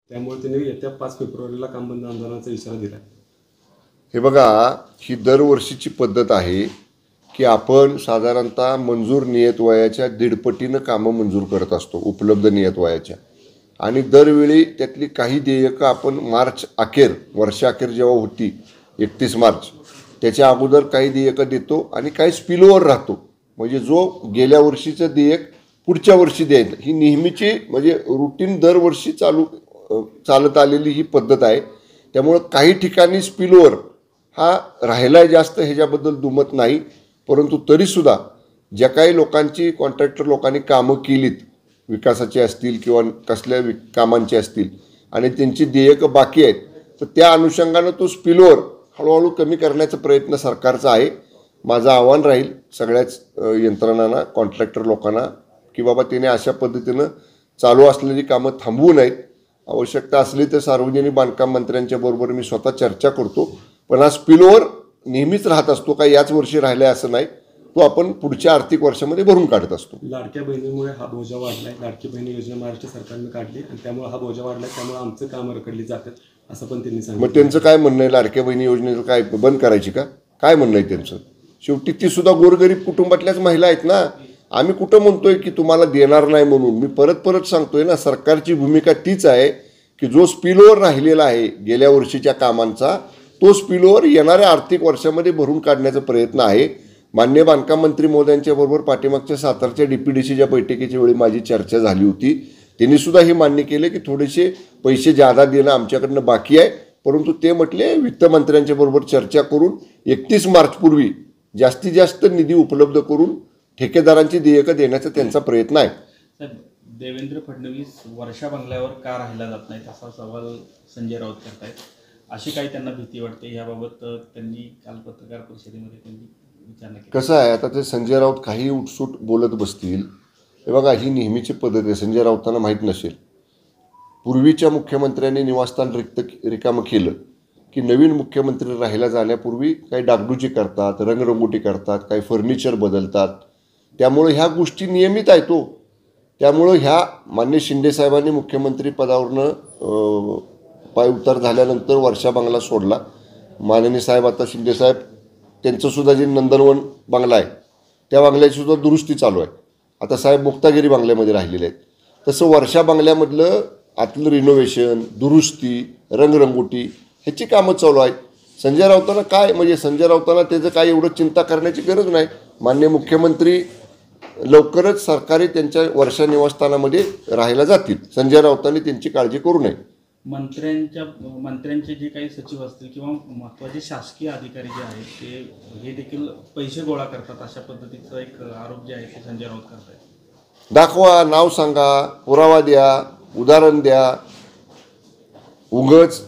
त्यामुळे त्यांनी येत्या 5 फेब्रुवारीला काम बंद आंदोलनाचा इशारा दिला. हे बघा, ही दरवर्षीची पद्धत आहे की आपण साधारणतः मंजूर नियत वयाच्या 1.5 पटीनं कामं मंजूर करत असतो, उपलब्ध नियत वयाच्या. आणि दरवेळी त्यातली काही देयकं आपण मार्च अखेर, वर्षाअखेर जेव्हा होती 31 मार्च, त्याच्या अगोदर काही देयकं देतो आणि काही स्पिलओव्हर राहतो. म्हणजे जो गेल्या वर्षीचं देयक पुढच्या वर्षी द्यायचं, ही नेहमीची म्हणजे रुटीन दरवर्षी चालत आलेली ही पद्धत आहे. त्यामुळं काही ठिकाणी स्पिलओव्हर हा राहिला जास्त, ह्याच्याबद्दल दुमत नाही. परंतु तरीसुद्धा ज्या काही लोकांची कॉन्ट्रॅक्टर लोकांनी कामं केलीत, विकासाची असतील किंवा कसल्या कामांची असतील, आणि त्यांची देयकं बाकी आहेत, तर त्या अनुषंगानं तो स्पिलओव्हर हळूहळू कमी करण्याचा प्रयत्न सरकारचा आहे. माझं आव्हान राहील सगळ्याच यंत्रणांना, कॉन्ट्रॅक्टर लोकांना, की बाबा त्याने अशा पद्धतीनं चालू असलेली कामं थांबवू नयेत. आवश्यकता असली तर सार्वजनिक बांधकाम मंत्र्यांच्या बरोबर मी स्वतः चर्चा करतो. पण हा स्पिलओव्हर नेहमीच राहत असतो, काही याच वर्षी राहिला आहे असं नाही. तो आपण पुढच्या आर्थिक वर्षामध्ये भरून काढत असतो. लाडक्या बहिणीमुळे हा बोजा वाढलाय. लाडकी बहिणी योजना महाराष्ट्र सरकारने काढली आणि त्यामुळे हा बोजा वाढलाय. त्यामुळे आमचं काम रखडली जातात असं पण त्यांनी सांगितलं. मग त्यांचं काय म्हणणं आहे? लाडक्या बहिणी योजनेचं काय बंद करायची का? काय म्हणणं आहे त्यांचं? शेवटी ती सुद्धा गोरगरीब कुटुंबातल्याच महिला आहेत ना. आम्ही कुठं म्हणतोय की तुम्हाला देणार नाही म्हणून. मी परत सांगतोय ना, सरकारची भूमिका तीच आहे की जो स्पिलओव्हर राहिलेला आहे गेल्या वर्षीच्या कामांचा, तो स्पिलओव्हर येणाऱ्या आर्थिक वर्षामध्ये भरून काढण्याचा प्रयत्न आहे. माननीय बांधकाम मंत्री महोदयांच्या बरोबर पाठीमागच्या सातारच्या DPDCच्या बैठकीच्या वेळी माझी चर्चा झाली होती. त्यांनी सुद्धा हे मान्य केले की थोडेसे पैसे जादा देणं आमच्याकडनं बाकी आहे. परंतु ते म्हटले वित्तमंत्र्यांच्या बरोबर चर्चा करून 31 मार्चपूर्वी जास्तीत जास्त निधी उपलब्ध करून ठेकेदारांची देयकं देण्याचा त्यांचा प्रयत्न आहे. देवेंद्र फडणवीस वर्षा बंगल्यावर का राहिला जात नाहीत असा सवाल संजय राऊत करतायत. अशी काही त्यांना भीती वाटते? याबाबत त्यांनी काल पत्रकार परिषदेमध्ये त्यांनी विचारणा केली. कसं आहे, आता ते संजय राऊत काही उठसूट बोलत बसतील. हे बघा, ही नेहमीची पद्धत आहे. संजय राऊतांना माहीत नसेल, पूर्वीच्या मुख्यमंत्र्यांनी निवासस्थान रिकामं केलं की नवीन मुख्यमंत्री राहायला जाण्यापूर्वी काही डागडुजी करतात, रंगरंगोटी करतात, काही फर्निचर बदलतात. त्यामुळं ह्या गोष्टी नियमित आहेत तो. त्यामुळं ह्या मान्य शिंदेसाहेबांनी मुख्यमंत्री पदावरनं पाय उतार झाल्यानंतर वर्षा बंगला सोडला. माननीय साहेब आता शिंदेसाहेब त्यांचंसुद्धा जे नंदनवन बंगला आहे त्या बंगल्याचीसुद्धा दुरुस्ती चालू आहे. आता साहेब मुक्तागिरी बंगल्यामध्ये राहिलेले आहेत. तसं वर्षा बंगल्यामधलं आतलं रिनोव्हेशन, दुरुस्ती, रंगरंगोटी ह्याची कामं चालू आहेत. संजय राऊतांना काय, म्हणजे संजय राऊतांना त्याचं काय एवढं चिंता करण्याची गरज नाही. माननीय मुख्यमंत्री लवकरच सरकारी त्यांच्या वर्षा निवासस्थानामध्ये राहायला जातील. संजय राऊतांनी त्यांची काळजी करू नये. मंत्र्यांचे जे काही सचिव असतील किंवा महत्त्वाचे शासकीय अधिकारी जे आहेत हे देखील पैसे गोळा करतात अशा पद्धतीचा एक आरोप जे आहे ते संजय राऊत करतायत. दाखवा, नाव सांगा, पुरावा द्या, उदाहरण द्या. उगाच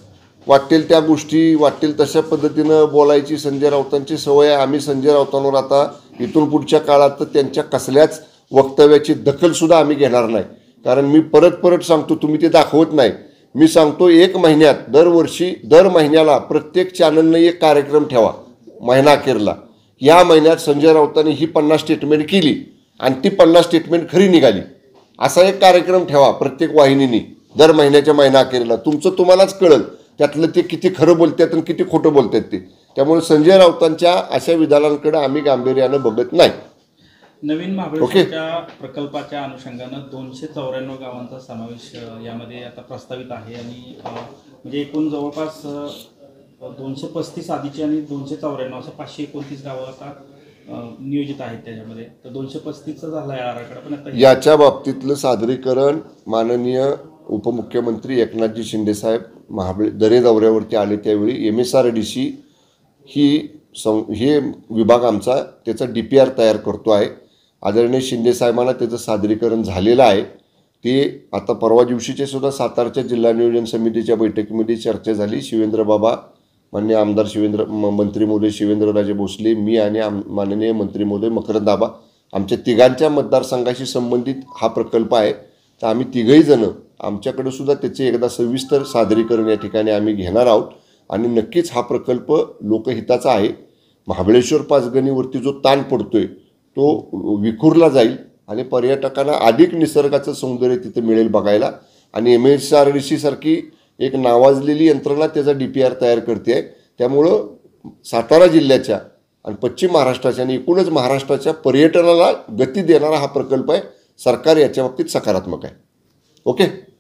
वाटेल त्या गोष्टी वाटेल तशा पद्धतीनं बोलायची संजय राऊतांची सवय आहे. आम्ही संजय राऊतांवर आता इथून पुढच्या काळात तर त्यांच्या कसल्याच वक्तव्याची दखलसुद्धा आम्ही घेणार नाही. कारण मी परत सांगतो, तुम्ही ते दाखवत नाही. मी सांगतो, 1 महिन्यात दरवर्षी दर महिन्याला प्रत्येक चॅनलनं एक कार्यक्रम ठेवा महिना अखेरला. या महिन्यात संजय राऊतांनी ही 50 स्टेटमेंट केली आणि ती 50 स्टेटमेंट खरी निघाली, असा एक कार्यक्रम ठेवा प्रत्येक वाहिनीने दर महिन्याच्या महिना अखेरला. तुमचं तुम्हालाच कळेल त्यातलं ते किती खरं बोलतात आणि किती खोटं बोलतात ते. त्यामुळे संजय राऊतांच्या अशा विधानांकडे आम्ही गांभीर्यानं बघत नाही. नवीन महाबळेश्वरच्या प्रकल्पाच्या अनुषंगानं 294 गावांचा समावेश यामध्ये आता प्रस्तावित आहे आणि म्हणजे एकूण जवळपास 235 आधीची आणि 294 असं 529 गावं आता नियोजित आहेत त्याच्यामध्ये. तर 235चा झाला आहे आराखडा. पण आता याच्या बाबतीतलं सादरीकरण माननीय उपमुख्यमंत्री एकनाथजी शिंदेसाहेब दरे दौऱ्यावरती आले त्यावेळी MSRDC हे विभाग आमचा त्याचा DPR तयार करतो आहे. आदरणीय शिंदेसाहेबांना त्याचं सादरीकरण झालेलं आहे. ते आता परवा दिवशीचे सुद्धा सातारच्या जिल्हा नियोजन समितीच्या बैठकीमध्ये चर्चा झाली. शिवेंद्रबाबा, माननीय आमदार मंत्री महोदय शिवेंद्रराजे भोसले, मी आणि माननीय मंत्री महोदय मकरंद आबा, आमच्या तिघांच्या मतदारसंघाशी संबंधित हा प्रकल्प आहे. तर आम्ही तिघही जण आमच्याकडे सुद्धा त्याचे एकदा सविस्तर सादरीकरण या ठिकाणी आम्ही घेणार आहोत. आणि नक्कीच हा प्रकल्प लोकहिताचा आहे. महाबळेश्वर पाचगणीवरती जो ताण पडतोय तो विखुरला जाईल आणि पर्यटकांना अधिक निसर्गाचं सौंदर्य तिथे मिळेल बघायला. आणि MSRDC सारखी एक नावाजलेली यंत्रणा त्याचा DPR तयार करते आहे. त्यामुळं सातारा जिल्ह्याच्या आणि पश्चिम महाराष्ट्राच्या आणि एकूणच महाराष्ट्राच्या पर्यटनाला गती देणारा हा प्रकल्प आहे. सरकार याच्या बाबतीत सकारात्मक आहे. ओके.